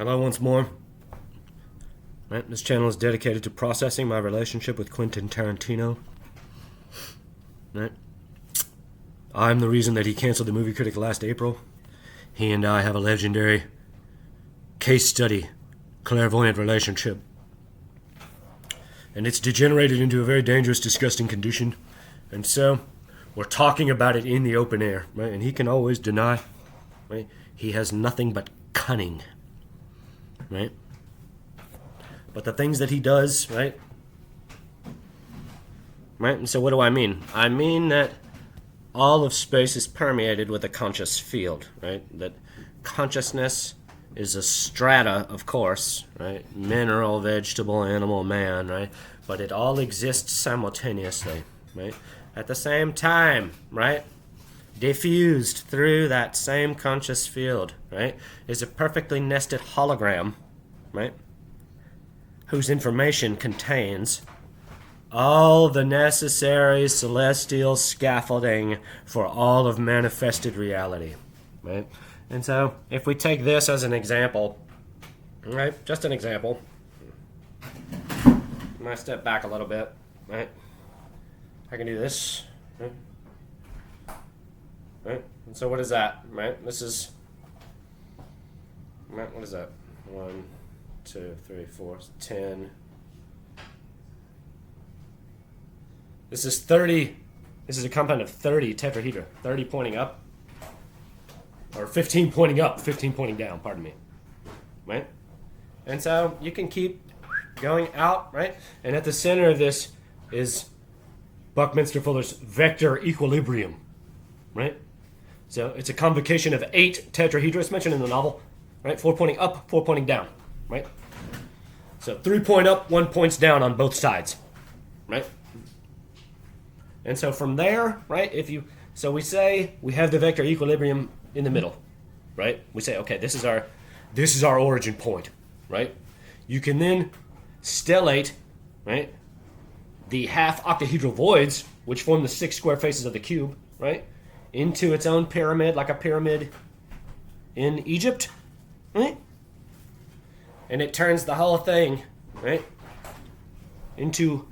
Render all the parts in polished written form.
Hello once more. Right, this channel is dedicated to processing my relationship with Quentin Tarantino. Right. I'm the reason that he canceled the movie Critic last April. He and I have a legendary case study, clairvoyant relationship. And it's degenerated into a very dangerous, disgusting condition. And so, we're talking about it in the open air, right? And he can always deny, right? He has nothing but cunning, right? But the things that he does, right? Right? And so what do I mean? I mean that all of space is permeated with a conscious field, right? That consciousness is a strata, of course, right? Mineral, vegetable, animal, man, right? But it all exists simultaneously, right? At the same time, right? Diffused through that same conscious field, right? Is a perfectly nested hologram, right? Whose information contains all the necessary celestial scaffolding for all of manifested reality, right? And so, if we take this as an example, right, just an example, I'm going to step back a little bit, right? I can do this, right? Right? And so what is that, right? This is, right, what is that? 1, 2, 3, 4, 10. This is 30. This is a compound of 30 tetrahedra. 30 pointing up. Or 15 pointing up, 15 pointing down, pardon me. Right? And so you can keep going out, right? And at the center of this is Buckminster Fuller's vector equilibrium. Right? So it's a convocation of 8 tetrahedra. It's mentioned in the novel. Right? 4 pointing up, 4 pointing down. Right? So 3 point up, 1 points down on both sides. Right? And so from there, right, so we say we have the vector equilibrium in the middle, right? We say, okay, this is our origin point, right? You can then stellate, right, the half octahedral voids, which form the 6 square faces of the cube, right, into its own pyramid, like a pyramid in Egypt, right? And it turns the whole thing, right, into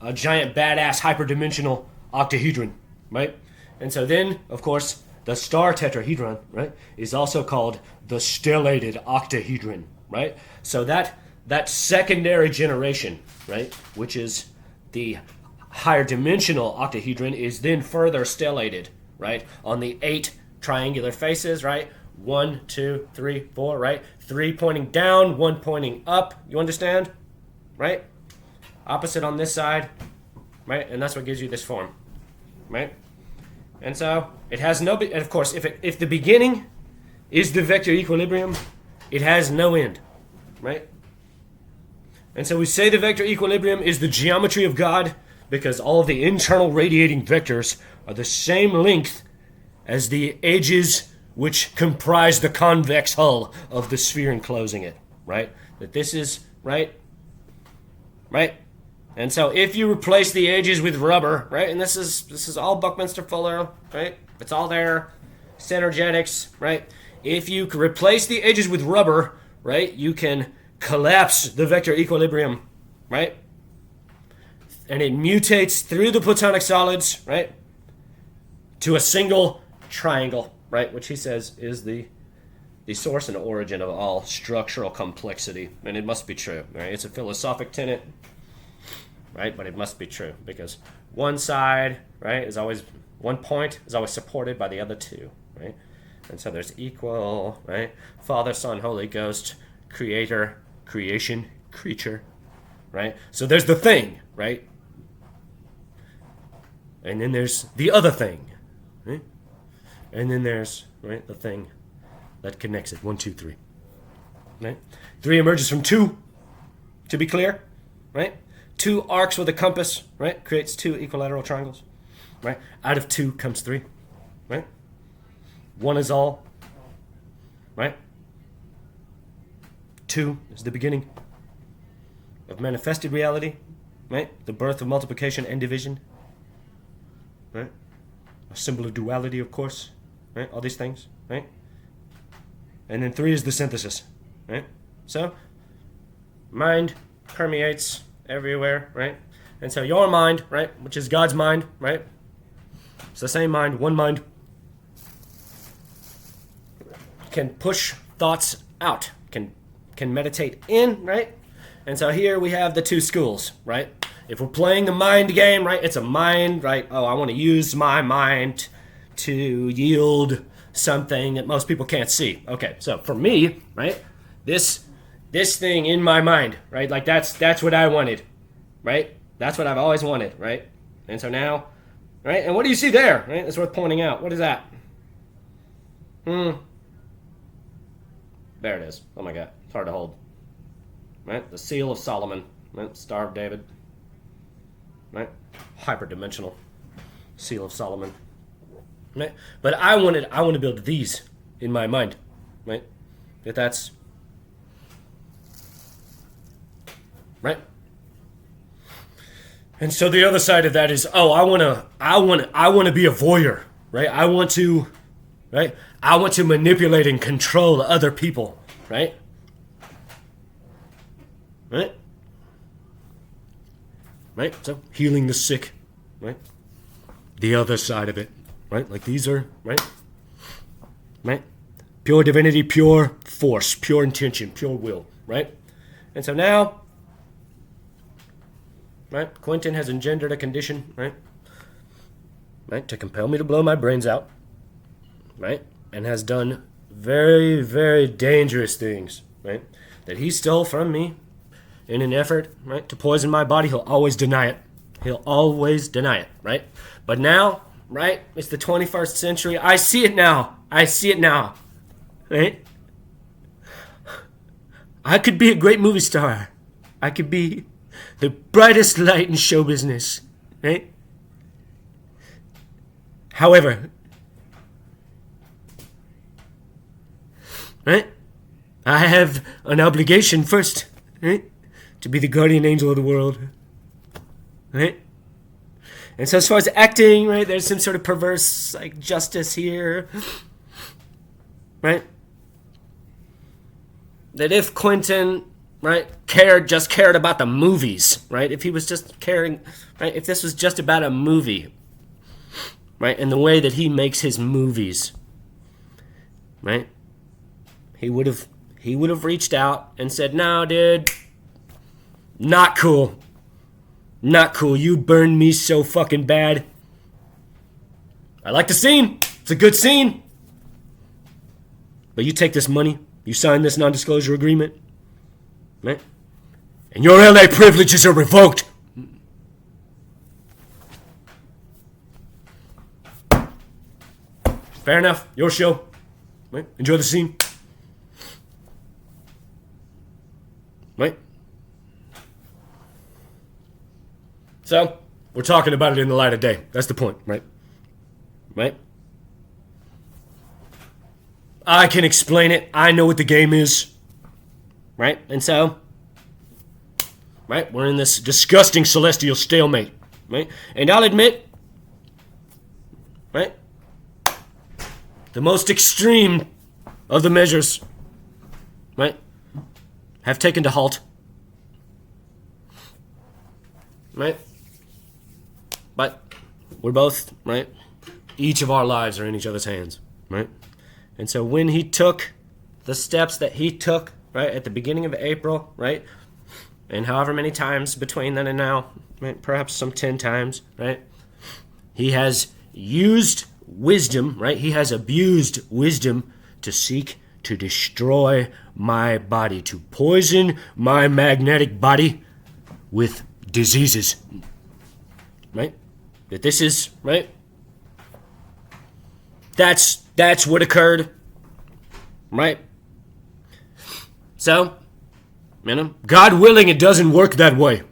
a giant, badass, hyperdimensional octahedron, right? And so then, of course, the star tetrahedron, right, is also called the stellated octahedron, right? So that secondary generation, right, which is the higher dimensional octahedron, is then further stellated, right, on the 8 triangular faces, right? 1, 2, 3, 4, right? 3 pointing down, 1 pointing up. You understand? Right? Opposite on this side, right? And that's what gives you this form, right? And so it has no, and of course, if the beginning is the vector equilibrium, it has no end, right? And so we say the vector equilibrium is the geometry of God because all of the internal radiating vectors are the same length as the edges which comprise the convex hull of the sphere enclosing it, right? That this is, right? Right? And so if you replace the edges with rubber, right, and this is all Buckminster Fuller, right? It's all there, synergetics, right? If you replace the edges with rubber, right, you can collapse the vector equilibrium, right? And it mutates through the platonic solids, right, to a single triangle, right, which he says is the source and origin of all structural complexity. And it must be true, right? It's a philosophic tenet, right? But it must be true because one side, right, is always, one point is always supported by the other two, right? And so there's equal, right? Father, Son, Holy Ghost, Creator, creation, creature, right? So there's the thing, right? And then there's the other thing, right? And then there's, right, the thing that connects it. 1, 2, 3, right? 3 emerges from 2, to be clear, right? 2 arcs with a compass, right, creates 2 equilateral triangles, right? Out of 2 comes 3, right? 1 is all, right? 2 is the beginning of manifested reality, right? The birth of multiplication and division, right? A symbol of duality, of course, right? All these things, right? And then 3 is the synthesis, right? So, mind permeates everywhere, right? And so your mind, right, which is God's mind, right? It's the same mind, one mind, can push thoughts out, can meditate in, right? And so here we have the two schools, right? If we're playing the mind game, right, it's a mind, right? Oh, I want to use my mind to yield something that most people can't see. Okay, so for me, right, this thing in my mind, right, like that's what I wanted, right? That's what I've always wanted, right? And so now, right, and what do you see there, right? It's worth pointing out. What is that? There it is. Oh my God, it's hard to hold. Right, the Seal of Solomon, right? Star of David, right? Hyperdimensional Seal of Solomon, right? But I want to build these in my mind, right? That's right. And so the other side of that is, oh, I want to be a voyeur, right? I want to manipulate and control other people, right? Right? Right? So, healing the sick, right? The other side of it, right? Like these are, right? Right? Pure divinity, pure force, pure intention, pure will, right? And so now, right? Quentin has engendered a condition, right? Right? To compel me to blow my brains out, right? And has done very, very dangerous things, right? That he stole from me in an effort, right, to poison my body. He'll always deny it. He'll always deny it, right? But now, right, it's the 21st century. I see it now. Right? I could be a great movie star. I could be the brightest light in show business, right? However, right, I have an obligation first, right, to be the guardian angel of the world, right? And so as far as acting, right, there's some sort of perverse, like, justice here, right? That if Quentin, right, just cared about the movies, right, if he was just caring, right, if this was just about a movie, right, and the way that he makes his movies, right, he would have reached out and said, no, dude, not cool. Not cool. You burned me so fucking bad. I like the scene. It's a good scene. But you take this money, you sign this non-disclosure agreement, right? And your LA privileges are revoked. Fair enough. Your show. Right? Enjoy the scene. Right? So, we're talking about it in the light of day. That's the point, right? Right? I can explain it. I know what the game is. Right? And so, right, we're in this disgusting celestial stalemate. Right? And I'll admit, right, the most extreme of the measures, right, have taken to halt. Right? But we're both, right, each of our lives are in each other's hands, right? And so when he took the steps that he took, right, at the beginning of April, right, and however many times between then and now, right, perhaps some 10 times, right, he has used wisdom, right, he has abused wisdom to seek to destroy my body, to poison my magnetic body with diseases, right? That this is, right? That's what occurred, right? So, you know, God willing, it doesn't work that way,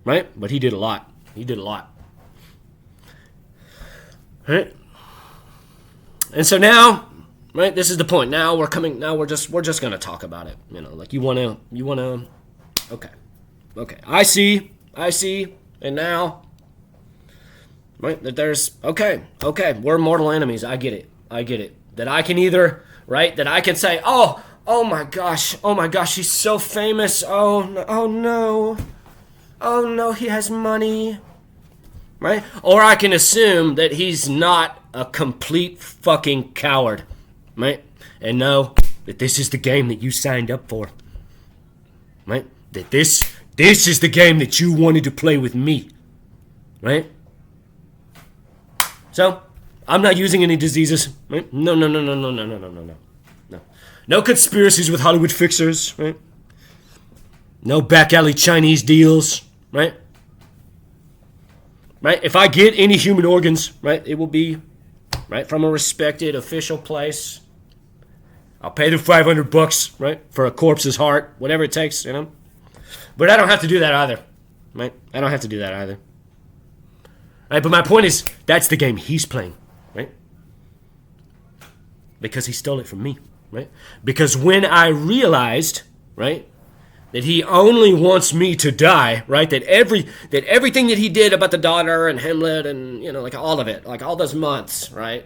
right? But he did a lot. Right? And so now, right? This is the point. Now we're just gonna talk about it. You know, like you wanna. Okay. I see. And now, right, that there's, okay, we're mortal enemies. I get it. That I can either, right, that I can say, oh, oh my gosh, he's so famous. Oh no, oh no, he has money. Right? Or I can assume that he's not a complete fucking coward. Right? And know that this is the game that you signed up for. Right? That this is the game that you wanted to play with me. Right? So, I'm not using any diseases. Right? No. No conspiracies with Hollywood fixers. Right? No back alley Chinese deals. Right? Right? If I get any human organs, right, it will be, right, from a respected official place. I'll pay the $500, right, for a corpse's heart, whatever it takes, you know. But I don't have to do that either, right? I don't have to do that either. Right? But my point is, that's the game he's playing, right? Because he stole it from me, right? Because when I realized, right, that he only wants me to die, right? That everything that he did about the daughter and Hamlet and, you know, like all of it, like all those months, right?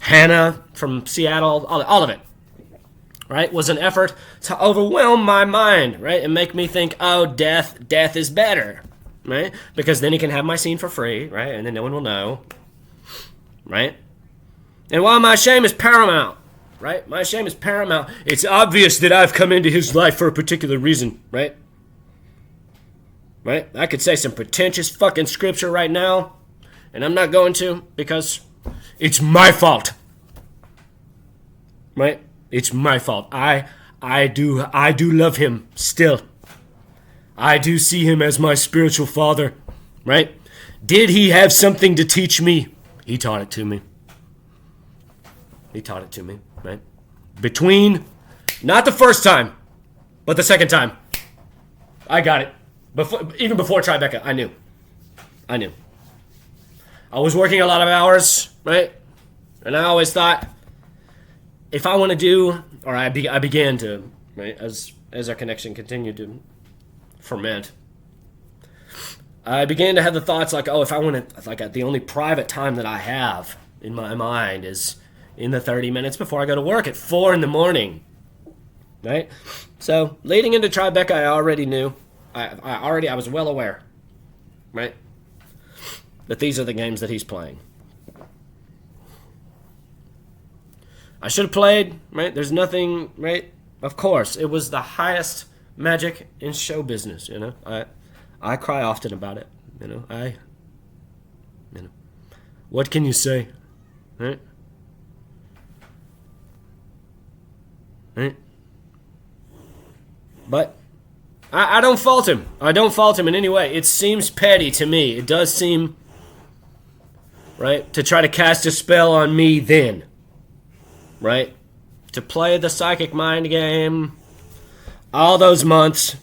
Hannah from Seattle, all of it, right? Was an effort to overwhelm my mind, right? And make me think, oh, death is better, right? Because then he can have my scene for free, right? And then no one will know, right? And while my shame is paramount, right? My shame is paramount. It's obvious that I've come into his life for a particular reason, right? Right? I could say some pretentious fucking scripture right now, and I'm not going to because it's my fault. Right? It's my fault. I do love him still. I do see him as my spiritual father, right? Did he have something to teach me? He taught it to me. He taught it to me, right? Between, not the first time, but the second time. I got it. Even before Tribeca, I knew. I was working a lot of hours, right? And I always thought, if I want to do, or I began to, right, as our connection continued to ferment, I began to have the thoughts like, oh, if I want to, like, the only private time that I have in my mind is in the 30 minutes before I go to work at 4 in the morning, right? So, leading into Tribeca, I already knew, I was well aware, right, that these are the games that he's playing. I should have played, right? There's nothing, right? Of course, it was the highest magic in show business, you know? I cry often about it, you know? What can you say, right? Right? But I don't fault him. I don't fault him in any way. It seems petty to me. It does seem, right, to try to cast a spell on me then, right? To play the psychic mind game all those months,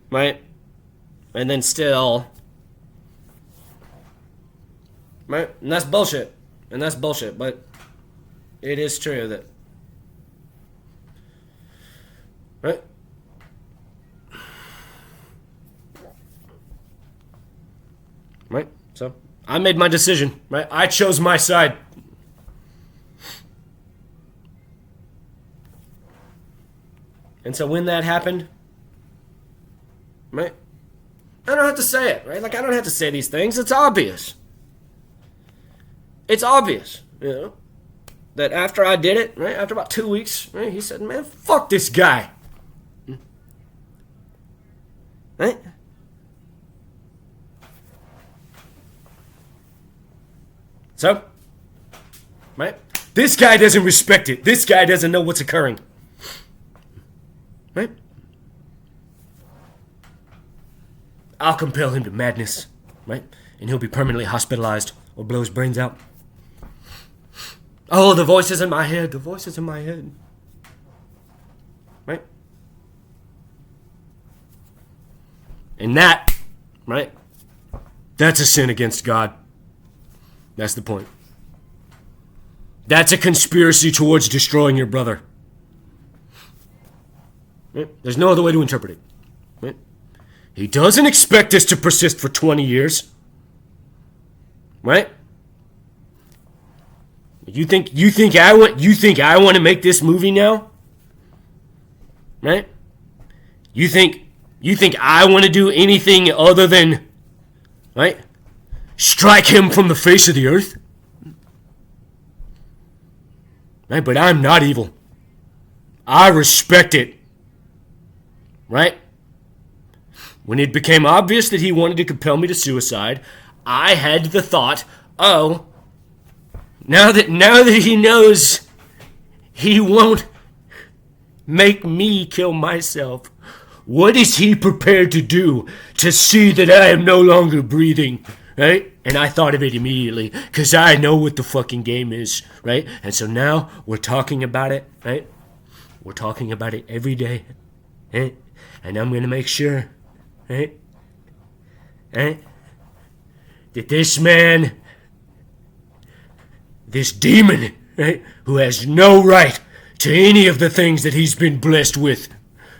right? And then still, right? And that's bullshit. But it is true that, right? Right? So, I made my decision, right? I chose my side. And so when that happened, right? I don't have to say it, right? Like, I don't have to say these things. It's obvious. It's obvious, you know, that after I did it, right, after about 2 weeks, right, he said, man, fuck this guy. Right? So, right? This guy doesn't respect it. This guy doesn't know what's occurring. Right? I'll compel him to madness, right? And he'll be permanently hospitalized or blow his brains out. Oh, the voices in my head. Right? And that, right? That's a sin against God. That's the point. That's a conspiracy towards destroying your brother. Right? There's no other way to interpret it. Right? He doesn't expect this to persist for 20 years. Right? You think I want to make this movie now? right? You think I want to do anything other than, right, strike him from the face of the earth? Right? But I'm not evil. I respect it. Right? When it became obvious that he wanted to compel me to suicide, I had the thought, oh, now that he knows he won't make me kill myself, what is he prepared to do to see that I am no longer breathing? Right? And I thought of it immediately, because I know what the fucking game is, right? And so now we're talking about it, right? We're talking about it every day, right? And I'm going to make sure, right? Right? That this man, this demon, right? Who has no right to any of the things that he's been blessed with,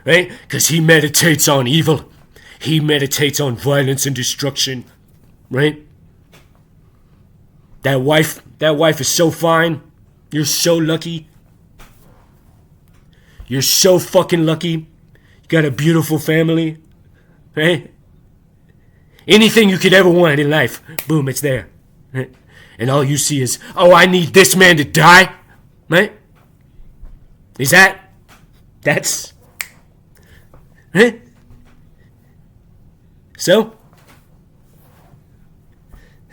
right? Because he meditates on evil. He meditates on violence and destruction, right? That wife is so fine. You're so lucky. You're so fucking lucky. You got a beautiful family, right? Anything you could ever want in life, boom, it's there. Right? And all you see is, oh, I need this man to die, right? That's, right? So,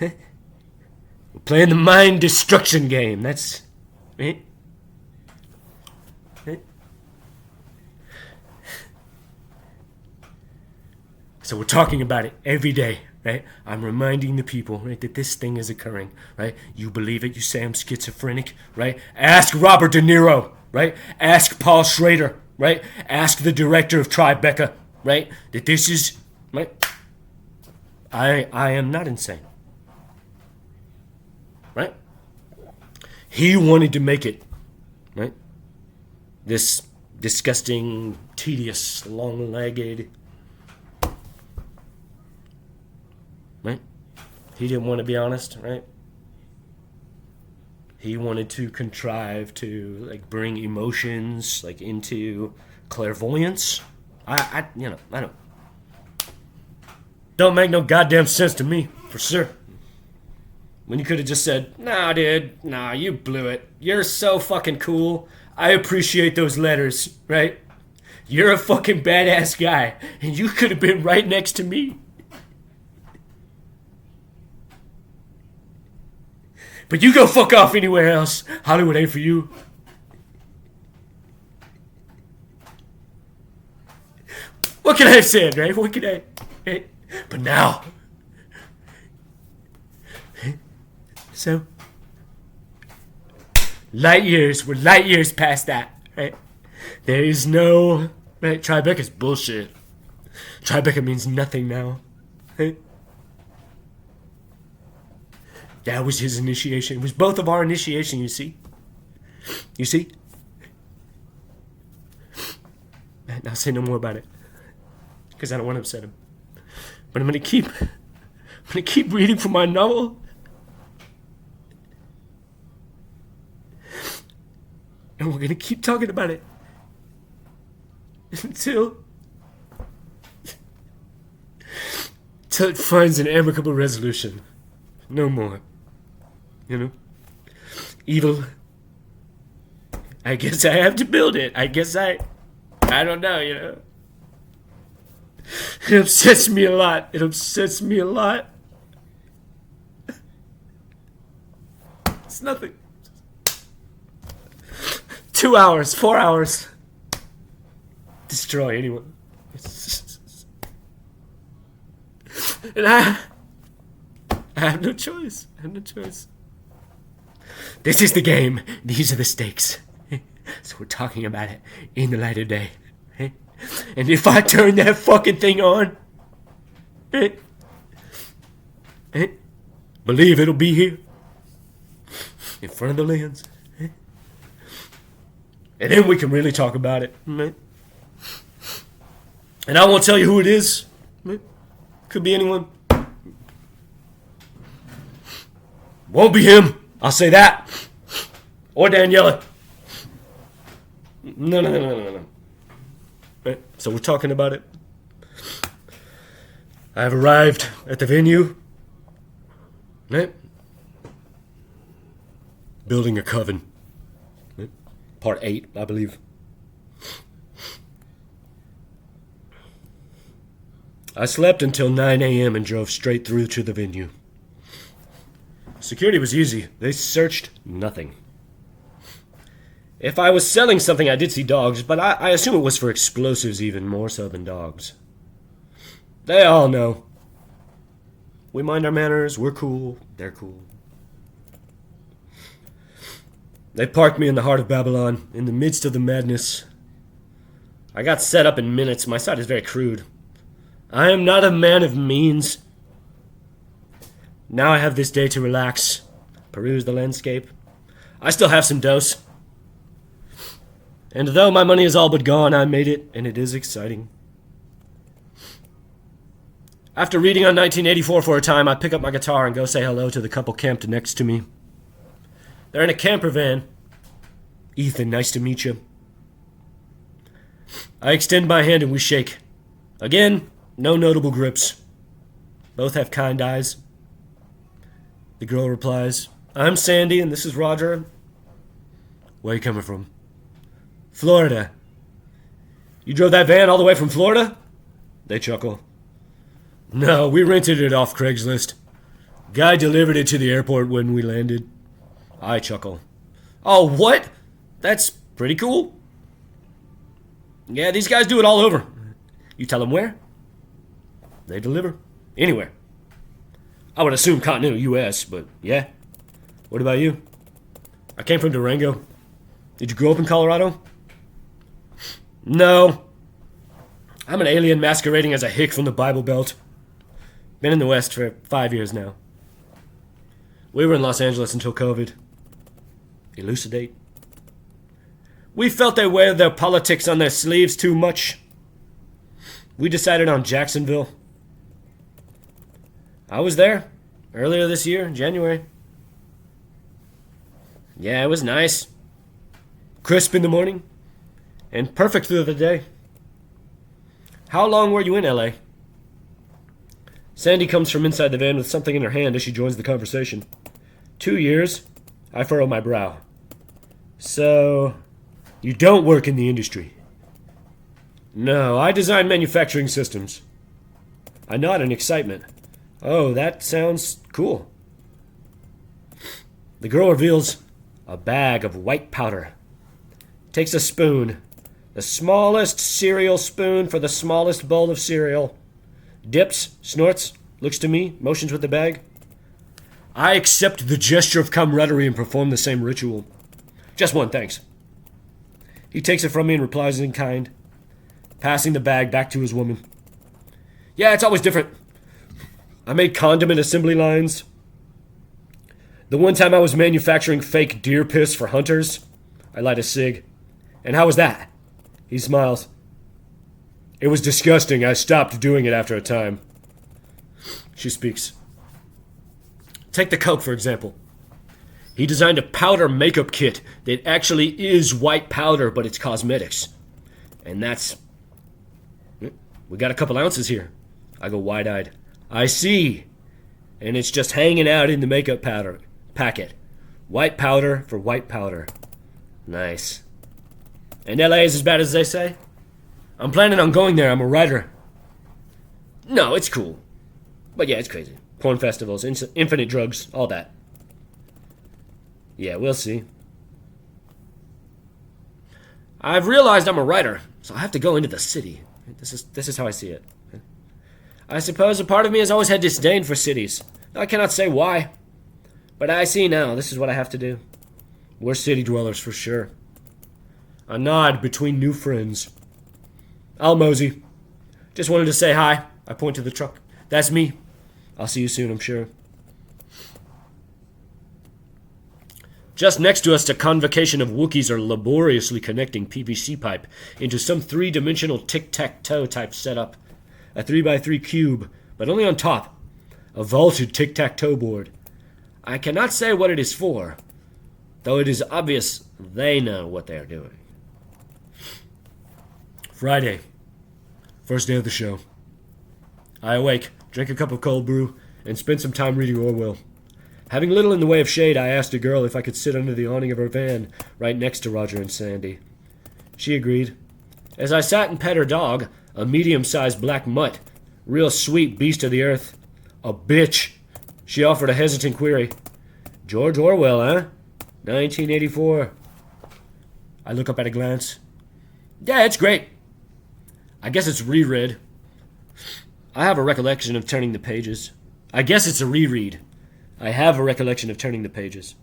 we're playing the mind destruction game. That's, right? Right? So we're talking about it every day, right? I'm reminding the people, right, that this thing is occurring, right? You believe it, you say I'm schizophrenic, right? Ask Robert De Niro, right? Ask Paul Schrader, right? Ask the director of Tribeca, right? That this is, right? I am not insane. Right? He wanted to make it, right? This disgusting, tedious, long-legged, right? He didn't want to be honest, right? He wanted to contrive to, like, bring emotions, like, into clairvoyance. I don't make no goddamn sense to me, for sure. When you could have just said, nah, dude, nah, you blew it. You're so fucking cool. I appreciate those letters, right? You're a fucking badass guy, and you could have been right next to me. But you go fuck off anywhere else. Hollywood ain't for you. What could I have said, right? What could I... Right? But now... So, we're light years past that, right? There is no, right? Tribeca's bullshit. Tribeca means nothing now, right? That was his initiation. It was both of our initiation, you see? You see? And I'll say no more about it, because I don't want to upset him. But I'm gonna keep reading from my novel. And we're going to keep talking about it until it finds an amicable resolution. No more. You know? Evil. I guess I have to build it. I don't know, you know? It upsets me a lot. It's nothing. 2 hours, 4 hours. Destroy anyone. And I have no choice. This is the game. These are the stakes. So we're talking about it in the light of day. And if I turn that fucking thing on, believe it'll be here. In front of the lens. And then we can really talk about it. Right? And I won't tell you who it is. Right? Could be anyone. Won't be him. I'll say that. Or Daniela. No. Right? So we're talking about it. I have arrived at the venue. Right? Building a coven. Right? Part 8, I believe. I slept until 9 a.m. and drove straight through to the venue. Security was easy. They searched nothing. If I was selling something, I did see dogs, but I assume it was for explosives even more so than dogs. They all know. We mind our manners, we're cool, they're cool. They parked me in the heart of Babylon, in the midst of the madness. I got set up in minutes. My side is very crude. I am not a man of means. Now I have this day to relax, peruse the landscape. I still have some dose. And though my money is all but gone, I made it, and it is exciting. After reading on 1984 for a time, I pick up my guitar and go say hello to the couple camped next to me. They're in a camper van. Ethan, nice to meet you. I extend my hand and we shake. Again, no notable grips. Both have kind eyes. The girl replies, I'm Sandy and this is Roger. Where are you coming from? Florida. You drove that van all the way from Florida? They chuckle. No, we rented it off Craigslist. Guy delivered it to the airport when we landed. I chuckle. Oh, what? That's pretty cool. Yeah, these guys do it all over. You tell them where? They deliver. Anywhere. I would assume continental U.S., but yeah. What about you? I came from Durango. Did you grow up in Colorado? No. I'm an alien masquerading as a hick from the Bible Belt. Been in the West for 5 years now. We were in Los Angeles until COVID. Elucidate. We felt they wear their politics on their sleeves too much. We decided on Jacksonville. I was there earlier this year, in January. Yeah, it was nice. Crisp in the morning. And perfect through the day. How long were you in LA? Sandy comes from inside the van with something in her hand as she joins the conversation. 2 years. I furrow my brow. So, you don't work in the industry? No, I design manufacturing systems. I nod in excitement. Oh, that sounds cool. The girl reveals a bag of white powder. Takes a spoon. The smallest cereal spoon for the smallest bowl of cereal. Dips, snorts, looks to me, motions with the bag. I accept the gesture of camaraderie and perform the same ritual. Just one, thanks. He takes it from me and replies in kind, passing the bag back to his woman. Yeah, it's always different. I made condiment assembly lines. The one time I was manufacturing fake deer piss for hunters, I light a cig. And how was that? He smiles. It was disgusting. I stopped doing it after a time. She speaks. Take the Coke, for example. He designed a powder makeup kit that actually is white powder, but it's cosmetics. And that's... We got a couple ounces here. I go wide-eyed. I see. And it's just hanging out in the makeup powder packet. White powder for white powder. Nice. And LA is as bad as they say? I'm planning on going there. I'm a writer. No, it's cool. But yeah, it's crazy. Porn festivals, infinite drugs, all that. Yeah, we'll see. I've realized I'm a writer, so I have to go into the city. This is how I see it. I suppose a part of me has always had disdain for cities. I cannot say why. But I see now, this is what I have to do. We're city dwellers for sure. A nod between new friends. I'll mosey. Just wanted to say hi. I point to the truck. That's me. I'll see you soon, I'm sure. Just next to us, a convocation of Wookiees are laboriously connecting PVC pipe into some three-dimensional tic-tac-toe type setup. A 3x3 cube, but only on top. A vaulted tic-tac-toe board. I cannot say what it is for, though it is obvious they know what they are doing. Friday, First day of the show. I awake, drink a cup of cold brew, and spend some time reading Orwell. Having little in the way of shade, I asked a girl if I could sit under the awning of her van right next to Roger and Sandy. She agreed. As I sat and pet her dog, a medium-sized black mutt, real sweet beast of the earth, a bitch, she offered a hesitant query. George Orwell, huh? 1984. I look up at a glance. Yeah, it's great. I guess it's reread. I have a recollection of turning the pages. I guess it's a reread. I have a recollection of turning the pages.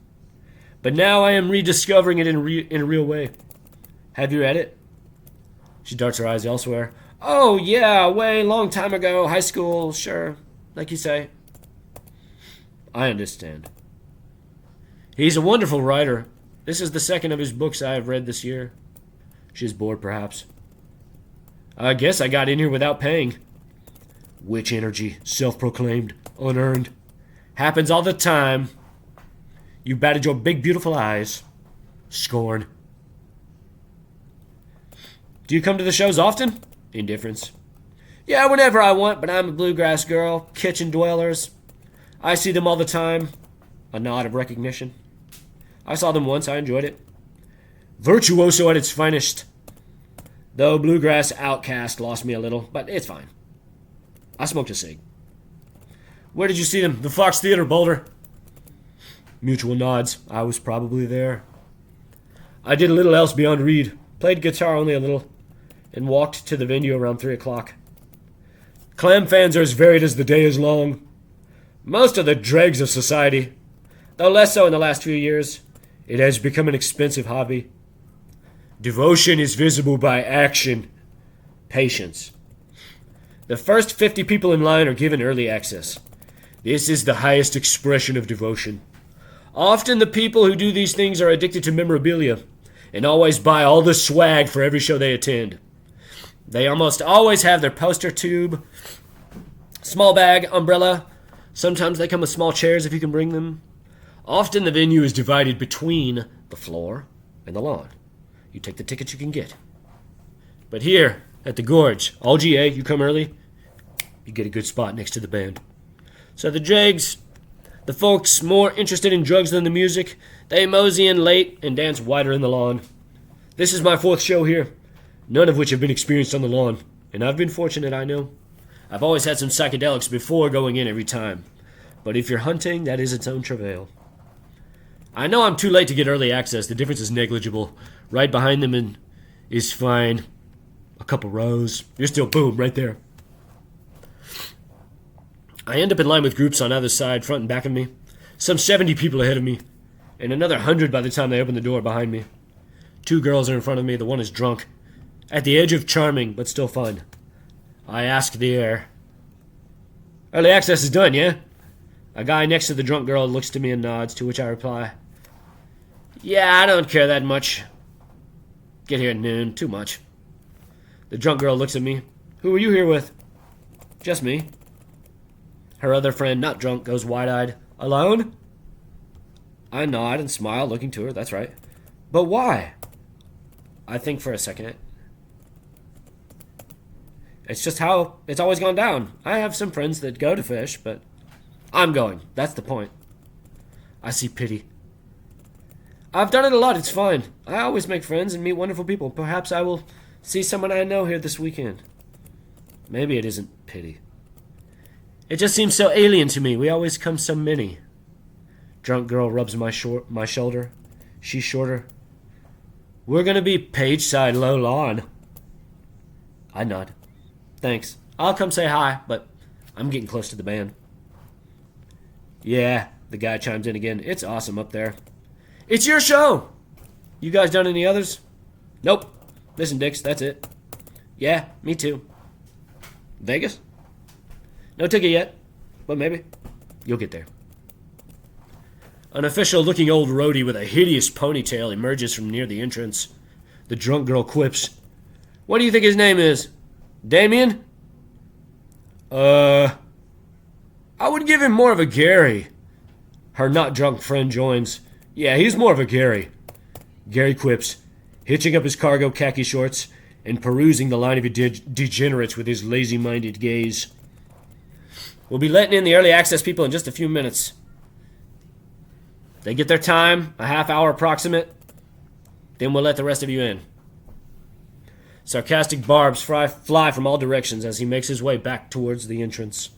But now I am rediscovering it in a real way. Have you read it? She darts her eyes elsewhere. Oh, yeah, way long time ago, high school, sure, like you say. I understand. He's a wonderful writer. This is the second of his books I have read this year. She's bored, perhaps. I guess I got in here without paying. Witch energy, self-proclaimed, unearned. Happens all the time. You batted your big, beautiful eyes. Scorn. Do you come to the shows often? Indifference. Yeah, whenever I want, but I'm a bluegrass girl. Kitchen dwellers. I see them all the time. A nod of recognition. I saw them once. I enjoyed it. Virtuoso at its finest. Though bluegrass outcast lost me a little, but it's fine. I smoked a cig. Where did you see them? The Fox Theater, Boulder. Mutual nods. I was probably there. I did a little else beyond read. Played guitar only a little. And walked to the venue around 3 o'clock. Clam fans are as varied as the day is long. Most of the dregs of society, though less so in the last few years. It has become an expensive hobby. Devotion is visible by action. Patience. The first 50 people in line are given early access. This is the highest expression of devotion. Often the people who do these things are addicted to memorabilia and always buy all the swag for every show they attend. They almost always have their poster tube, small bag, umbrella. Sometimes they come with small chairs if you can bring them. Often the venue is divided between the floor and the lawn. You take the tickets you can get. But here, at the Gorge, all GA, you come early, you get a good spot next to the band. So the dregs, the folks more interested in drugs than the music, they mosey in late and dance wider in the lawn. This is my 4th show here, none of which have been experienced on the lawn. And I've been fortunate, I know. I've always had some psychedelics before going in every time. But if you're hunting, that is its own travail. I know I'm too late to get early access. The difference is negligible. Right behind them is fine. A couple rows. You're still, boom, right there. I end up in line with groups on either side, front and back of me. Some 70 people ahead of me. And another 100 by the time they open the door behind me. 2 girls are in front of me. The one is drunk. At the edge of charming, but still fun. I ask the air. Early access is done, yeah? A guy next to the drunk girl looks to me and nods, to which I reply, yeah, I don't care that much. Get here at noon, too much. The drunk girl looks at me. Who are you here with? Just me. Her other friend, not drunk, goes wide-eyed. Alone? I nod and smile, looking to her, that's right. But why? I think for a second. It's just how it's always gone down. I have some friends that go to fish, but I'm going. That's the point. I see pity. I've done it a lot. It's fine. I always make friends and meet wonderful people. Perhaps I will see someone I know here this weekend. Maybe it isn't pity. It just seems so alien to me. We always come so many. Drunk girl rubs my shoulder. She's shorter. We're going to be page side low lawn. I nod. Thanks. I'll come say hi, but I'm getting close to the band. Yeah, the guy chimes in again. It's awesome up there. It's your show! You guys done any others? Nope. Listen, Dix, that's it. Yeah, me too. Vegas? No ticket yet, but maybe. You'll get there. An official-looking old roadie with a hideous ponytail emerges from near the entrance. The drunk girl quips. What do you think his name is? Damien? I would give him more of a Gary. Her not drunk friend joins. Yeah, he's more of a Gary. Gary quips, hitching up his cargo khaki shorts. and perusing the line of degenerates with his lazy-minded gaze. We'll be letting in the early access people in just a few minutes. They get their time, a half hour approximate, then we'll let the rest of you in. Sarcastic barbs fly from all directions as he makes his way back towards the entrance.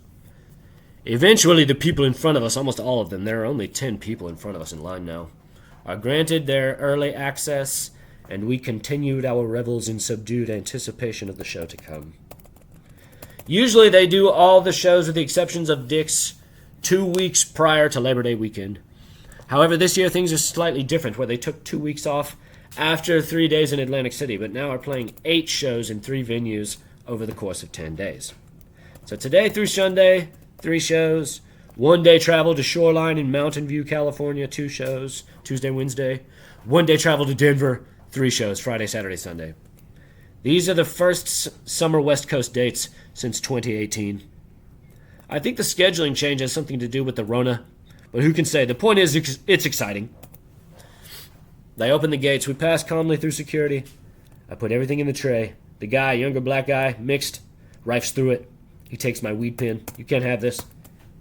Eventually, the people in front of us, almost all of them, there are only 10 people in front of us in line now, are granted their early access, and we continued our revels in subdued anticipation of the show to come. Usually they do all the shows with the exceptions of Dick's 2 weeks prior to Labor Day weekend. However, this year things are slightly different, where they took 2 weeks off after 3 days in Atlantic City, but now are playing 8 shows in 3 venues over the course of 10 days. So today through Sunday, 3 shows, 1 day travel to Shoreline in Mountain View, California, 2 shows, Tuesday, Wednesday, 1 day travel to Denver, 3 shows, Friday, Saturday, Sunday. These are the first summer West Coast dates since 2018. I think the scheduling change has something to do with the Rona, but who can say? The point is, it's exciting. They open the gates. We pass calmly through security. I put everything in the tray. The guy, younger black guy, mixed, rifes through it. He takes my weed pen. You can't have this.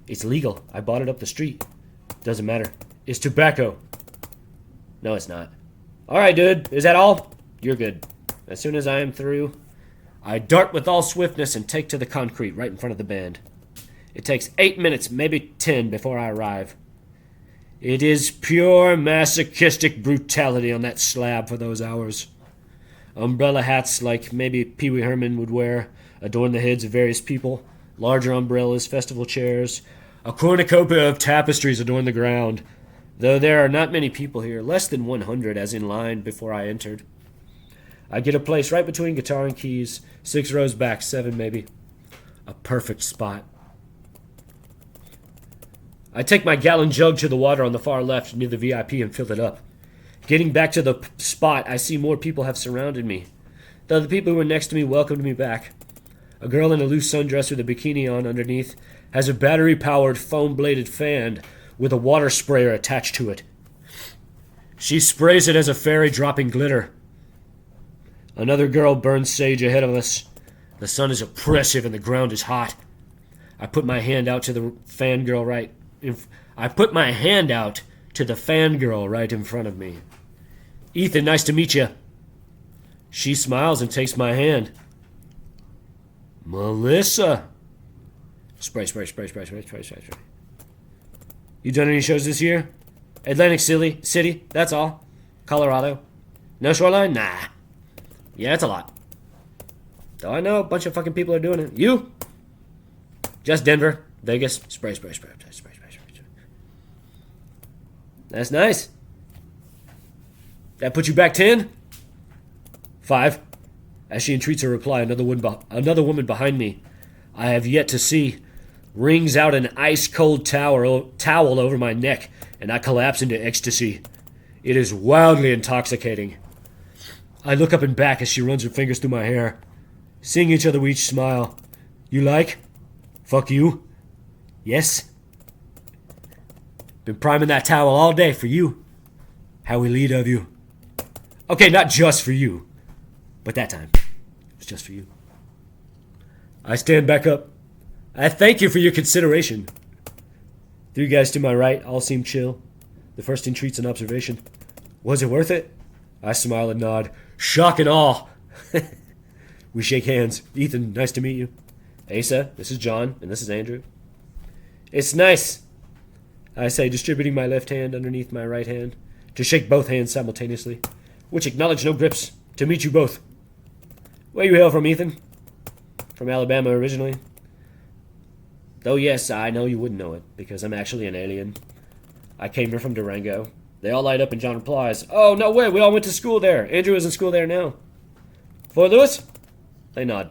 It's legal. I bought it up the street. Doesn't matter. It's tobacco. No, it's not. All right, dude. Is that all? You're good. As soon as I am through, I dart with all swiftness and take to the concrete right in front of the band. It takes 8 minutes, maybe 10, before I arrive. It is pure masochistic brutality on that slab for those hours. Umbrella hats like maybe Pee Wee Herman would wear adorn the heads of various people. Larger umbrellas, festival chairs. A cornucopia of tapestries adorn the ground. Though there are not many people here, less than 100 as in line before I entered. I get a place right between guitar and keys, 6 rows back, 7 maybe. A perfect spot. I take my gallon jug to the water on the far left near the VIP and fill it up. Getting back to the spot, I see more people have surrounded me, though the people who were next to me welcomed me back. A girl in a loose sundress with a bikini on underneath has a battery-powered foam-bladed fan with a water sprayer attached to it. She sprays it as a fairy dropping glitter. Another girl burns sage ahead of us. The sun is oppressive and the ground is hot. I put my hand out to the fangirl right in front of me. Ethan, nice to meet you. She smiles and takes my hand. Melissa. Spray. You done any shows this year? Atlantic City, that's all. Colorado. No Shoreline? Nah. Yeah, it's a lot. Though I know a bunch of fucking people are doing it. You? Just Denver, Vegas. Spray. That's nice. That put you back 10? 5. As she entreats her reply, another woman behind me, I have yet to see, wrings out an ice-cold towel over my neck, and I collapse into ecstasy. It is wildly intoxicating. I look up and back as she runs her fingers through my hair. Seeing each other, we each smile. You like? Fuck you? Yes? Been priming that towel all day for you. How we lead of you. Okay, not just for you. But that time, it's just for you. I stand back up. I thank you for your consideration. 3 guys to my right all seem chill. The first entreats an observation. Was it worth it? I smile and nod. Shock and awe. We shake hands. Ethan, nice to meet you. Asa, this is John, and this is Andrew. It's nice, I say, distributing my left hand underneath my right hand, to shake both hands simultaneously, which acknowledge no grips, to meet you both. Where you hail from, Ethan? From Alabama originally. Though yes, I know you wouldn't know it, because I'm actually an alien. I came here from Durango. They all light up and John replies, oh, no way, we all went to school there. Andrew is in school there now. Fort Lewis? They nod.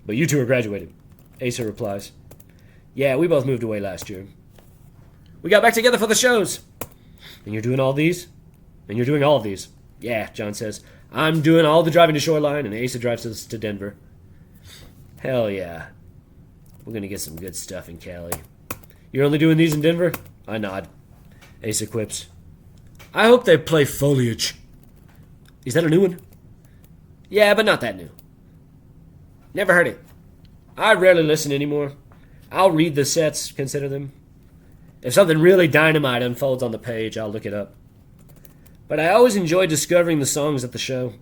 But you two are graduated. Asa replies, yeah, we both moved away last year. We got back together for the shows. And you're doing all these? And you're doing all of these? Yeah, John says. I'm doing all the driving to Shoreline, and Asa drives us to Denver. Hell yeah. We're gonna get some good stuff in Cali. You're only doing these in Denver? I nod. Asa quips, I hope they play Foliage. Is that a new one? Yeah, but not that new. Never heard it. I rarely listen anymore. I'll read the sets, consider them. If something really dynamite unfolds on the page, I'll look it up. But I always enjoy discovering the songs at the show.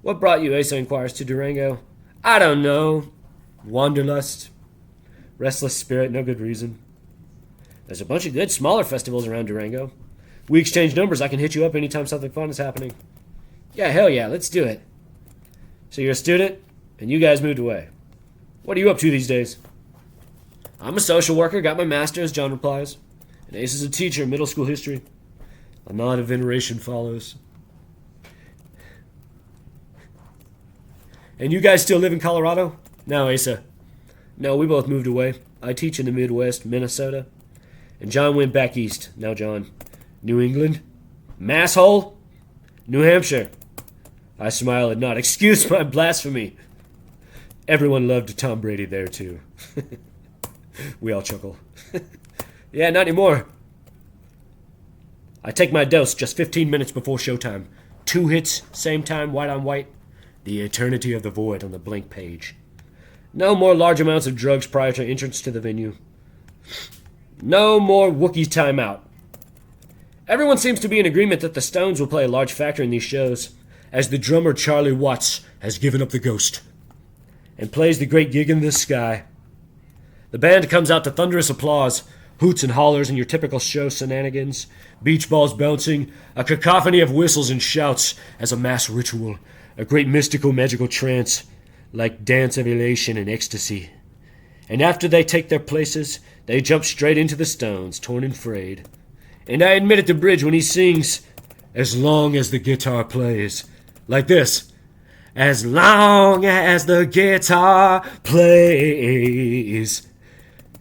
What brought you, Asa inquires, to Durango? I don't know. Wanderlust. Restless spirit, no good reason. There's a bunch of good smaller festivals around Durango. We exchange numbers. I can hit you up anytime something fun is happening. Yeah, hell yeah, let's do it. So you're a student, and you guys moved away. What are you up to these days? I'm a social worker, got my master's, John replies. And Ace is a teacher in middle school history. A nod of veneration follows. And you guys still live in Colorado? No, Asa. No, we both moved away. I teach in the Midwest, Minnesota. And John went back east. Now, John. New England? Masshole? New Hampshire. I smile and nod. Excuse my blasphemy. Everyone loved Tom Brady there, too. We all chuckle. Yeah, not anymore. I take my dose just 15 minutes before showtime. 2 hits, same time, white on white. The eternity of the void on the blank page. No more large amounts of drugs prior to entrance to the venue. No more Wookiee timeout. Everyone seems to be in agreement that the Stones will play a large factor in these shows, as the drummer Charlie Watts has given up the ghost and plays the great gig in the sky. The band comes out to thunderous applause, hoots and hollers and your typical show shenanigans, beach balls bouncing, a cacophony of whistles and shouts as a mass ritual, a great mystical magical trance, like dance of elation and ecstasy. And after they take their places, they jump straight into the Stones, torn and frayed. And I admit at the bridge when he sings, as long as the guitar plays, like this. As long as the guitar plays.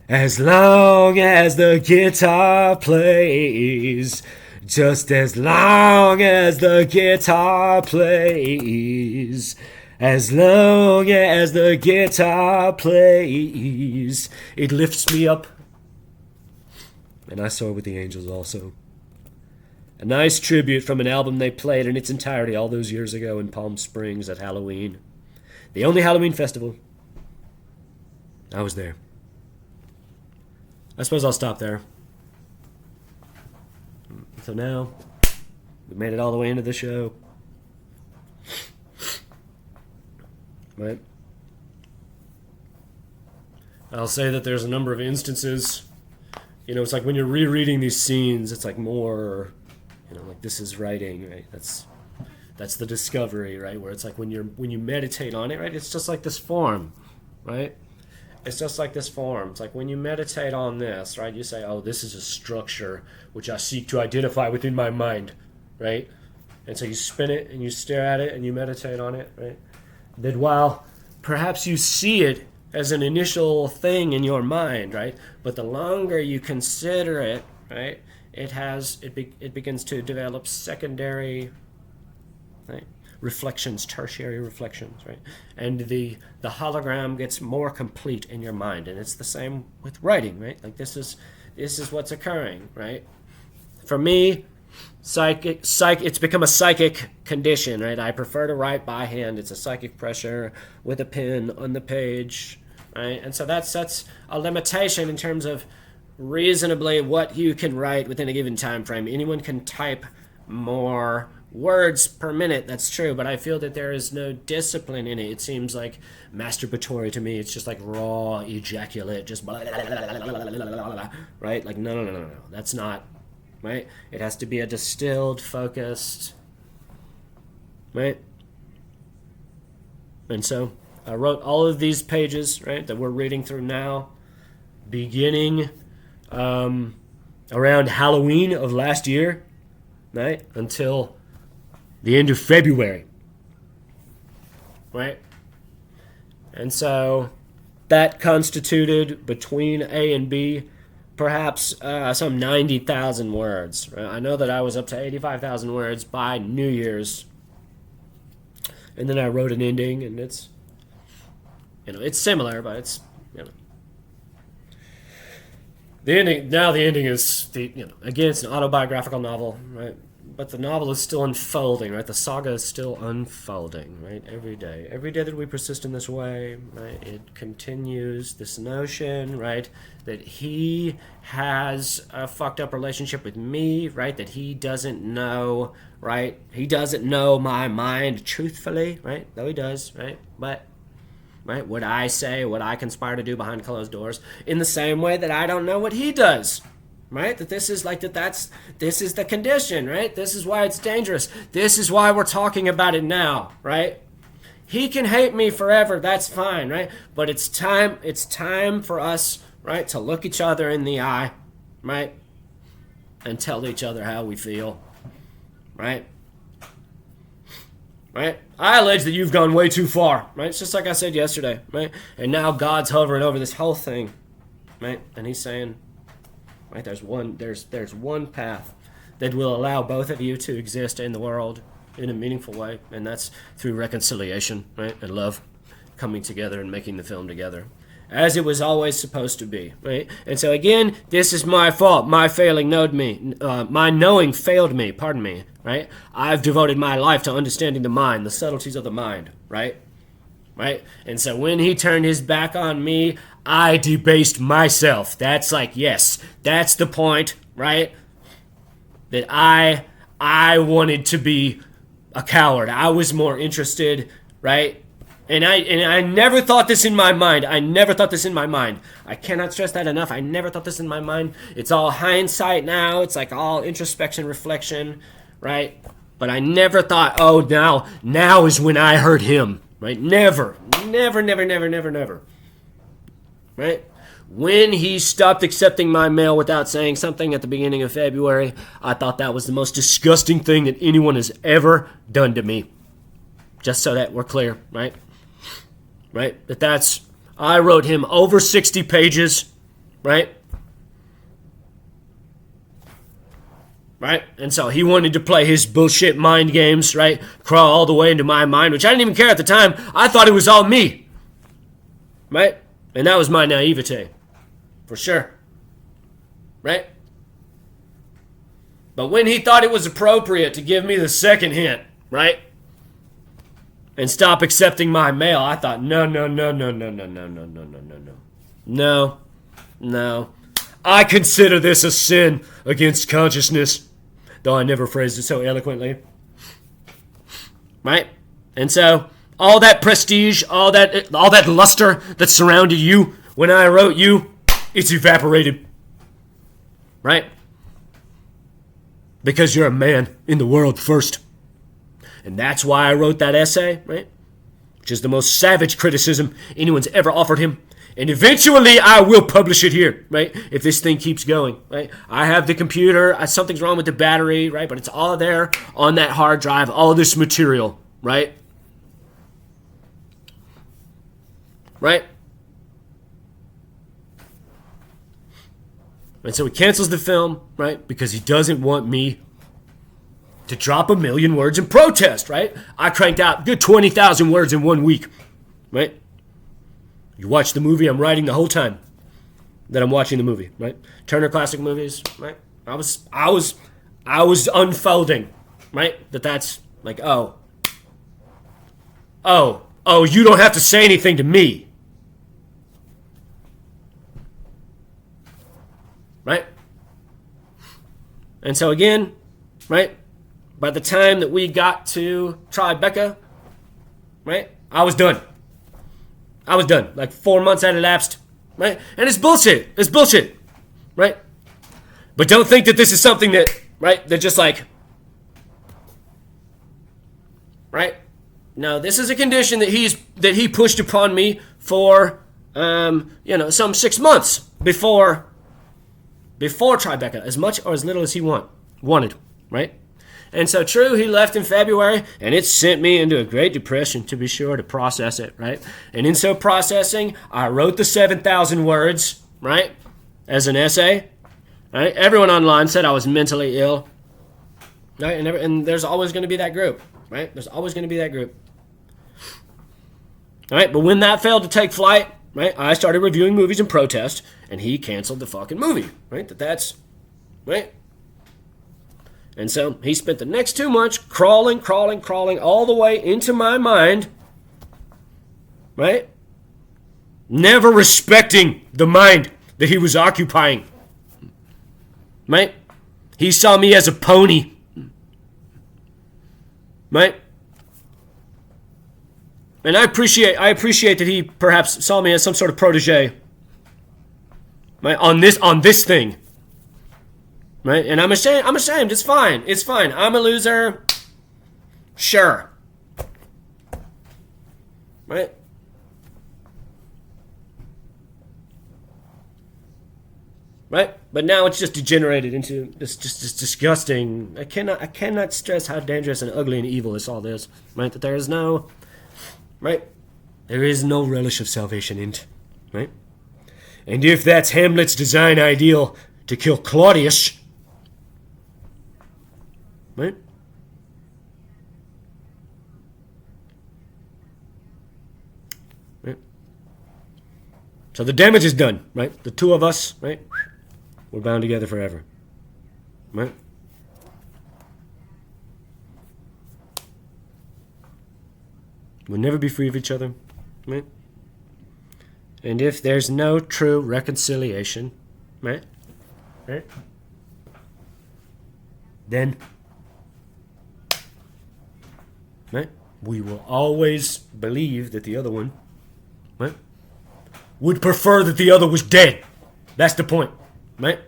As long as the guitar plays. Just as long as the guitar plays. As long as the guitar plays. It lifts me up. And I soar with the angels also. A nice tribute from an album they played in its entirety all those years ago in Palm Springs at Halloween. The only Halloween festival. I was there. I suppose I'll stop there. So now, we made it all the way into the show. Right? I'll say that there's a number of instances. You know, it's like when you're rereading these scenes, it's like more, you know, like this is writing, right? That's the discovery, right? Where it's like when you meditate on it, right? It's just like this form, right? It's just like this form. It's like when you meditate on this, right? You say, oh, this is a structure which I seek to identify within my mind, right? And so you spin it and you stare at it and you meditate on it, right? Then while perhaps you see it as an initial thing in your mind, right? But the longer you consider it, right, it begins to develop secondary, right, reflections, tertiary reflections, right? And the hologram gets more complete in your mind, and it's the same with writing, right? Like this is what's occurring, right? For me, it's become a psychic condition, right? I prefer to write by hand. It's a psychic pressure with a pen on the page, right? And so that sets a limitation in terms of reasonably what you can write within a given time frame. Anyone can type more words per minute, that's true, but I feel that there is no discipline in it. It seems like masturbatory to me. It's just like raw ejaculate, just blah, blah, blah, blah, right? Like no, that's not, right? It has to be a distilled, focused, right? And so I wrote all of these pages, right, that we're reading through now, beginning around Halloween of last year, right, until the end of February, right? And so that constituted between A and B perhaps some 90,000 words. Right? I know that I was up to 85,000 words by New Year's. And then I wrote an ending, and it's, you know, it's similar, but it's, you know. The ending is, again, it's an autobiographical novel, right? But the novel is still unfolding, right? The saga is still unfolding, right? Every day. Every day that we persist in this way, right? It continues this notion, right? That he has a fucked up relationship with me, right? That he doesn't know, right? He doesn't know my mind truthfully, right? Though he does, right? But, right? What I say, what I conspire to do behind closed doors, in the same way that I don't know what he does. Right? That this is like this is the condition, right? This is why it's dangerous. This is why we're talking about it now, right? He can hate me forever, that's fine, right? But it's time for us, right, to look each other in the eye, right? And tell each other how we feel. Right? Right? I allege that you've gone way too far, right? It's just like I said yesterday, right? And now God's hovering over this whole thing, right? And he's saying, right, there's one path that will allow both of you to exist in the world in a meaningful way, and that's through reconciliation, right, and love, coming together and making the film together, as it was always supposed to be, right? And so again, this is my fault. My knowing failed me. Pardon me, right? I've devoted my life to understanding the mind, the subtleties of the mind, right? Right? And so when he turned his back on me, I debased myself. That's like, yes, that's the point, right? That I wanted to be a coward. I was more interested, right? And I never thought this in my mind. I cannot stress that enough. I never thought this in my mind. It's all hindsight now. It's like all introspection, reflection, right? But I never thought, oh, now is when I hurt him. Right? Never. Right? When he stopped accepting my mail without saying something at the beginning of February, I thought that was the most disgusting thing that anyone has ever done to me. Just so that we're clear, right? Right? I wrote him over 60 pages, right? Right? And so he wanted to play his bullshit mind games, right? Crawl all the way into my mind, which I didn't even care at the time. I thought it was all me. Right? And that was my naivete. For sure. Right? But when he thought it was appropriate to give me the second hint, right? And stop accepting my mail, I thought, no. I consider this a sin against consciousness. Though I never phrased it so eloquently. Right? And so, all that prestige, all that luster that surrounded you when I wrote you, it's evaporated. Right? Because you're a man in the world first. And that's why I wrote that essay, right? Which is the most savage criticism anyone's ever offered him. And eventually I will publish it here, right? If this thing keeps going, right? I have the computer. Something's wrong with the battery, right? But it's all there on that hard drive, all this material, right? Right? And so he cancels the film, right? Because he doesn't want me to drop 1 million words in protest, right? I cranked out good 20,000 words in 1 week, right? You watch the movie, I'm writing the whole time that I'm watching the movie, right? Turner Classic Movies, right? I was unfolding, right? That's like, oh, you don't have to say anything to me. Right? And so again, right? By the time that we got to Tribeca, right? I was done. Like 4 months had elapsed, right? And it's bullshit. Right? But don't think that this is something that, right, that just like, right? No, this is a condition that he pushed upon me for, some 6 months before Tribeca, as much or as little as he wanted, right? And so, true, he left in February, and it sent me into a great depression, to be sure, to process it, right? And in so processing, I wrote the 7,000 words, right, as an essay, right? Everyone online said I was mentally ill, right? And there's always going to be that group, right? There's always going to be that group. All right, but when that failed to take flight, right, I started reviewing movies in protest, and he canceled the fucking movie, right? That's, right? And so he spent the next 2 months crawling all the way into my mind, right? Never respecting the mind that he was occupying, right? He saw me as a pony, right? And I appreciate that he perhaps saw me as some sort of protege, right? On this thing, right? And I'm ashamed. It's fine. I'm a loser. Sure, right? Right? But now it's just degenerated into this disgusting. I cannot stress how dangerous and ugly and evil this all is. Right? That there is no, right? There is no relish of salvation in it. Right? And if that's Hamlet's design ideal to kill Claudius, right? Right? So the damage is done, right? The two of us, right? We're bound together forever. Right? We'll never be free of each other. Right? And if there's no true reconciliation, right? Right? Then, right? We will always believe that the other one, right? Would prefer that the other was dead. That's the point. Right?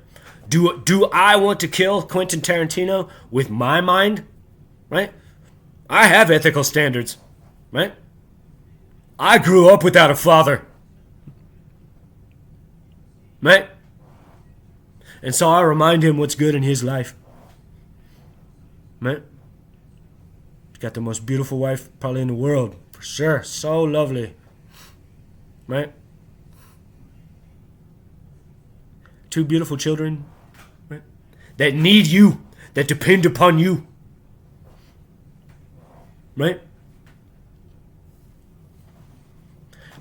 Do I want to kill Quentin Tarantino with my mind? Right? I have ethical standards. Right? I grew up without a father. Right? And so I remind him what's good in his life. Right? He's got the most beautiful wife probably in the world. For sure. So lovely. Right? 2 beautiful children, right? That need you, that depend upon you, right?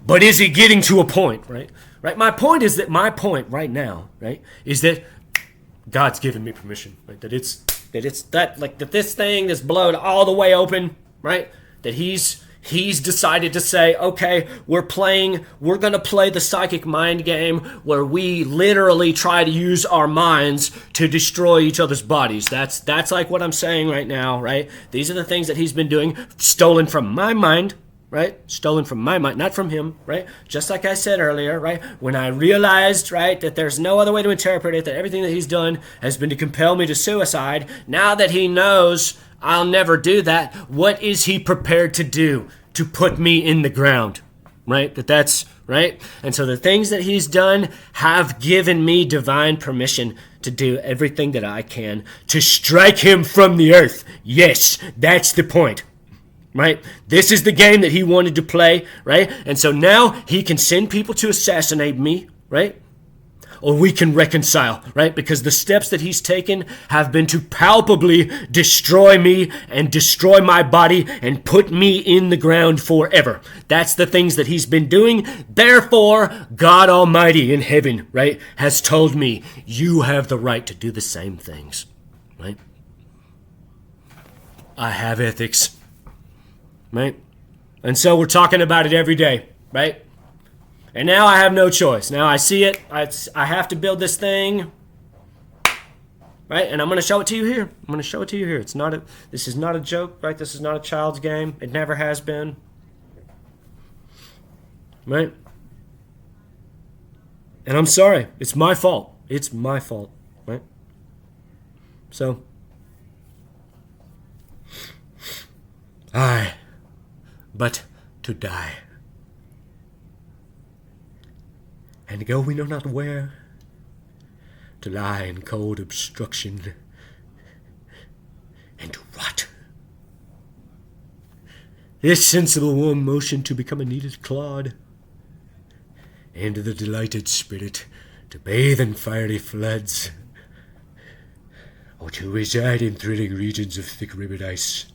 But is it getting to a point, right? Right. My point right now, right, is that God's given me permission, right? That this thing that's blowed all the way open, right? That He's decided to say, okay, we're going to play the psychic mind game where we literally try to use our minds to destroy each other's bodies. That's like what I'm saying right now, right? These are the things that he's been doing, stolen from my mind, right? Stolen from my mind, not from him, right? Just like I said earlier, right? When I realized, right, that there's no other way to interpret it, that everything that he's done has been to compel me to suicide, now that he knows I'll never do that, what is he prepared to do? To put me in the ground, right? That's right. And so the things that he's done have given me divine permission to do everything that I can to strike him from the earth. Yes, that's the point, right? This is the game that he wanted to play, right? And so now he can send people to assassinate me, right? Or we can reconcile, right? Because the steps that he's taken have been to palpably destroy me and destroy my body and put me in the ground forever. That's the things that he's been doing. Therefore, God Almighty in heaven, right, has told me, you have the right to do the same things, right? I have ethics, right? And so we're talking about it every day, right? And now I have no choice. Now I see it. I have to build this thing. Right? And I'm going to show it to you here. This is not a joke, right? This is not a child's game. It never has been. Right? And I'm sorry. It's my fault. Right? So, but to die. And go we know not where, to lie in cold obstruction, and to rot. This sensible warm motion to become a kneaded clod, and the delighted spirit to bathe in fiery floods, or to reside in thrilling regions of thick-ribbed ice,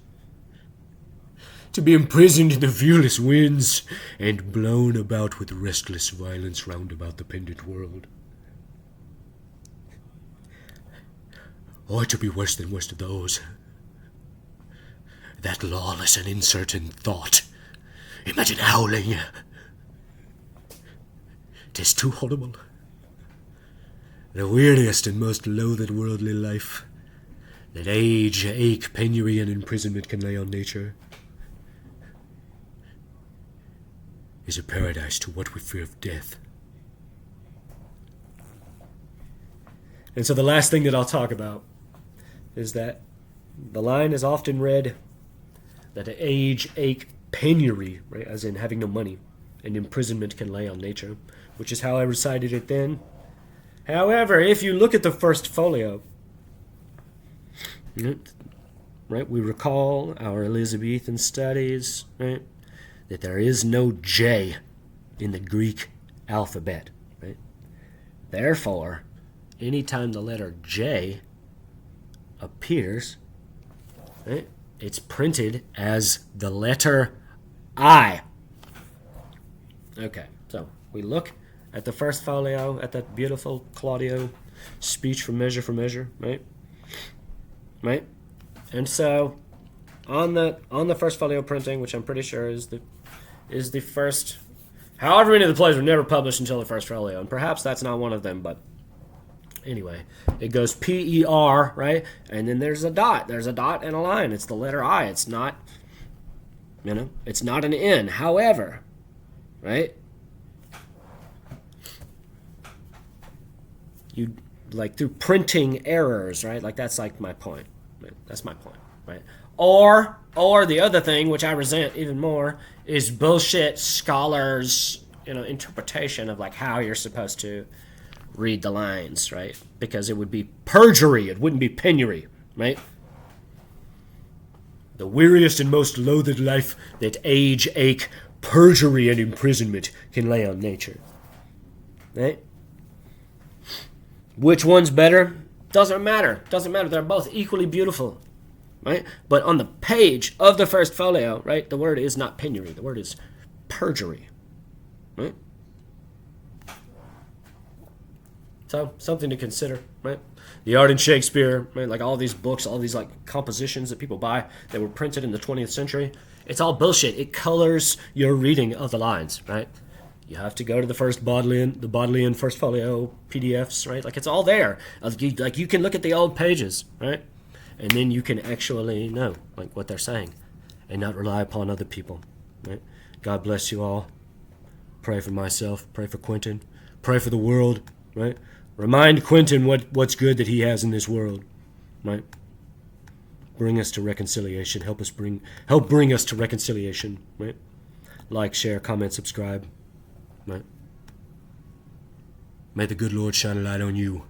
to be imprisoned in the viewless winds, and blown about with restless violence round about the pendant world. or to be worse than worst of those. That lawless and uncertain thought. Imagine howling. 'Tis too horrible. The weariest and most loathed worldly life that age, ache, penury, and imprisonment can lay on nature is a paradise to what we fear of death. And so the last thing that I'll talk about is that the line is often read that age, ache, penury, right, as in having no money, and imprisonment can lay on nature, which is how I recited it then. However, if you look at the first folio, right, we recall our Elizabethan studies, right, that there is no J in the Greek alphabet, right? Therefore, anytime the letter J appears, right, it's printed as the letter I. Okay, so we look at the first folio, at that beautiful Claudio speech from Measure for Measure, right? Right? And so on the first folio printing, which I'm pretty sure is the first, however many of the plays were never published until the first folio, and perhaps that's not one of them, but anyway, it goes P-E-R, right? And then there's a dot. There's a dot and a line. It's the letter I. It's not, it's not an N. However, right? You, like, through printing errors, right? Like, that's like my point. Right? That's my point, right? Or the other thing, which I resent even more, is bullshit scholars, interpretation of, like, how you're supposed to read the lines, right? Because it would be perjury. It wouldn't be penury, right? The weariest and most loathed life that age, ache, perjury, and imprisonment can lay on nature, right? Which one's better? Doesn't matter. Doesn't matter. They're both equally beautiful, right? But on the page of the first folio, right, the word is not penury. The word is perjury, right? So, something to consider, right? The Art in Shakespeare, right? Like all these books, all these like compositions that people buy that were printed in the 20th century, it's all bullshit. It colors your reading of the lines, right? You have to go to the Bodleian first folio PDFs, right? Like it's all there. Like you can look at the old pages, right? And then you can actually know like what they're saying and not rely upon other people, right? God bless you all. Pray for myself. Pray for Quentin. Pray for the world, right? Remind Quentin what's good that he has in this world, right? Bring us to reconciliation. Help bring us to reconciliation, right? Like, share, comment, subscribe, right? May the good Lord shine a light on you.